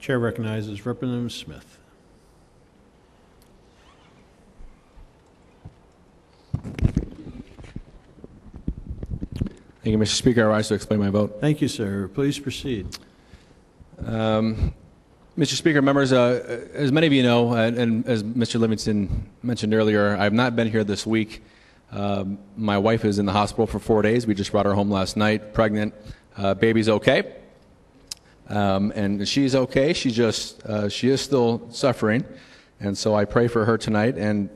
Chair recognizes Representative Smith. Thank you, Mr. Speaker. I rise to explain my vote. Thank you, sir. Please proceed. Mr. Speaker, members, as many of you know, and as Mr. Livingston mentioned earlier, I have not been here this week. My wife is in the hospital for 4 days. We just brought her home last night, pregnant. Baby's okay. And she's okay. She is still suffering. And so I pray for her tonight. And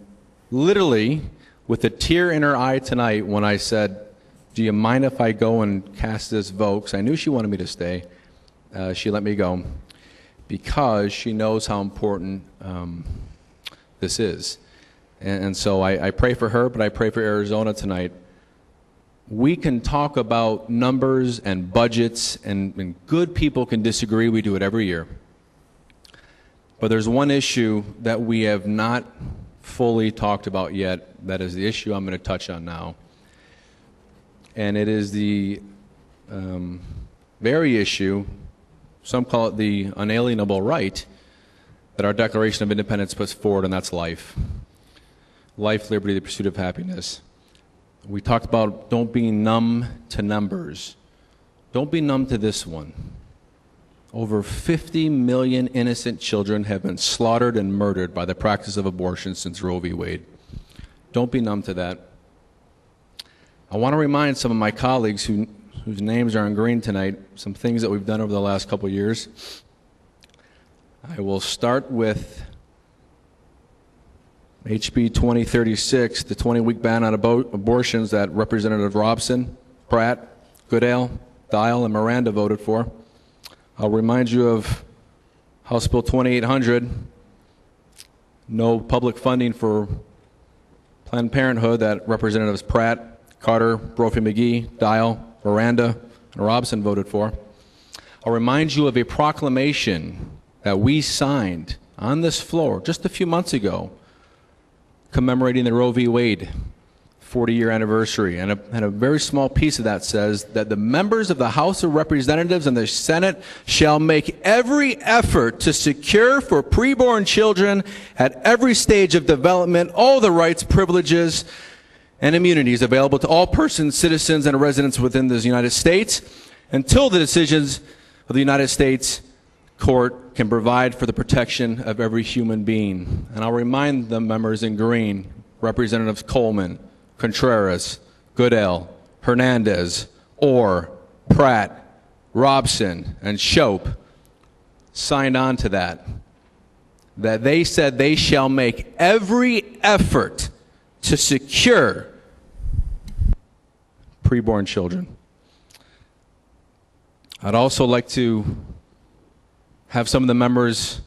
literally, with a tear in her eye tonight, when I said, do you mind if I go and cast this vote? Because I knew she wanted me to stay. She let me go because she knows how important this is. And so I pray for her, but I pray for Arizona tonight. We can talk about numbers and budgets, and good people can disagree. We do it every year. But there's one issue that we have not fully talked about yet. That is the issue I'm going to touch on now. And it is the very issue, some call it the unalienable right, that our Declaration of Independence puts forward, and that's life. Life, liberty, the pursuit of happiness. We talked about don't be numb to numbers. Don't be numb to this one. Over 50 million innocent children have been slaughtered and murdered by the practice of abortion since Roe v. Wade. Don't be numb to that. I want to remind some of my colleagues whose names are in green tonight some things that we've done over the last couple of years. I will start with HB 2036, the 20-week ban on abortions that Representative Robson, Pratt, Goodale, Dial, and Miranda voted for. I'll remind you of House Bill 2800, no public funding for Planned Parenthood, that Representatives Pratt, Carter, Brophy-McGee, Dial, Miranda, and Robson voted for. I'll remind you of a proclamation that we signed on this floor just a few months ago commemorating the Roe v. Wade 40-year anniversary. And a very small piece of that says that the members of the House of Representatives and the Senate shall make every effort to secure for preborn children at every stage of development all the rights, privileges, and immunities available to all persons, citizens, and residents within the United States until the decisions of the United States court can provide for the protection of every human being. And I'll remind the members in green, Representatives Coleman, Contreras, Goodell, Hernandez, Orr, Pratt, Robson, and Shope signed on to that they said they shall make every effort to secure preborn children. I'd also like to have some of the members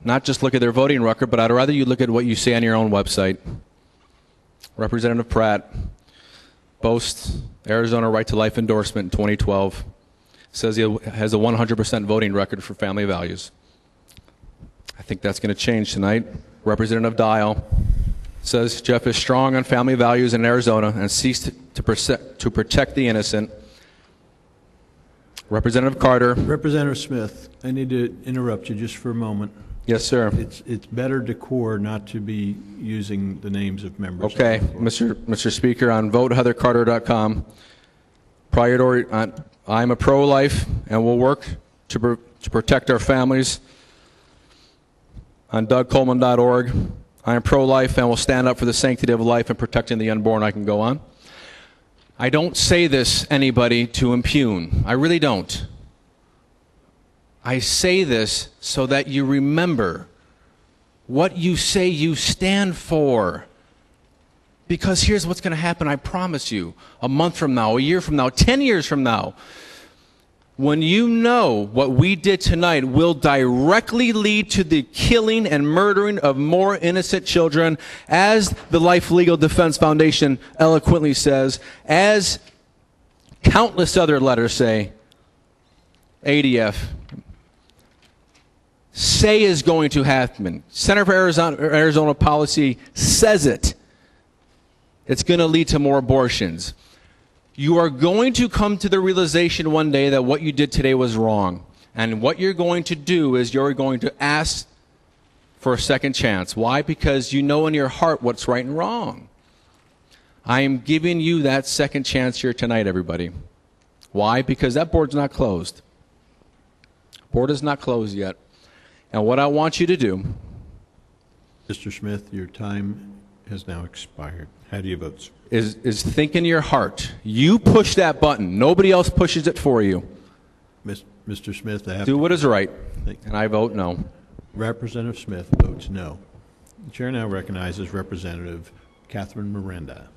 not just look at their voting record, but I'd rather you look at what you say on your own website. Representative Pratt boasts Arizona Right to Life endorsement in 2012. Says he has a 100% voting record for family values. I think that's going to change tonight. Representative Dial says Jeff is strong on family values in Arizona and seeks to protect the innocent. Representative Carter. Representative Smith, I need to interrupt you just for a moment. Yes, sir. It's better decor not to be using the names of members. Okay, Mr. Speaker, on voteheathercarter.com, I'm a pro-life and will work to protect our families. On dougcoleman.org, I am pro-life and will stand up for the sanctity of life and protecting the unborn. I can go on. I don't say this, anybody, to impugn. I really don't. I say this so that you remember what you say you stand for. Because here's what's going to happen, I promise you. A month from now, a year from now, 10 years from now, when you know what we did tonight will directly lead to the killing and murdering of more innocent children, as the Life Legal Defense Foundation eloquently says, as countless other letters say, ADF say is going to happen. Center for Arizona Policy says it. It's going to lead to more abortions. You are going to come to the realization one day that what you did today was wrong. And what you're going to do is you're going to ask for a second chance. Why? Because you know in your heart what's right and wrong. I am giving you that second chance here tonight, everybody. Why? Because that board's not closed. Board is not closed yet. And what I want you to do... Mr. Smith, your time has now expired. How do you vote, sir? is think in your heart. You push that button. Nobody else pushes it for you. Mr. Smith, I have Do to... what is right. Thank- And I vote no. Representative Smith votes no. The chair now recognizes Representative Catherine Miranda.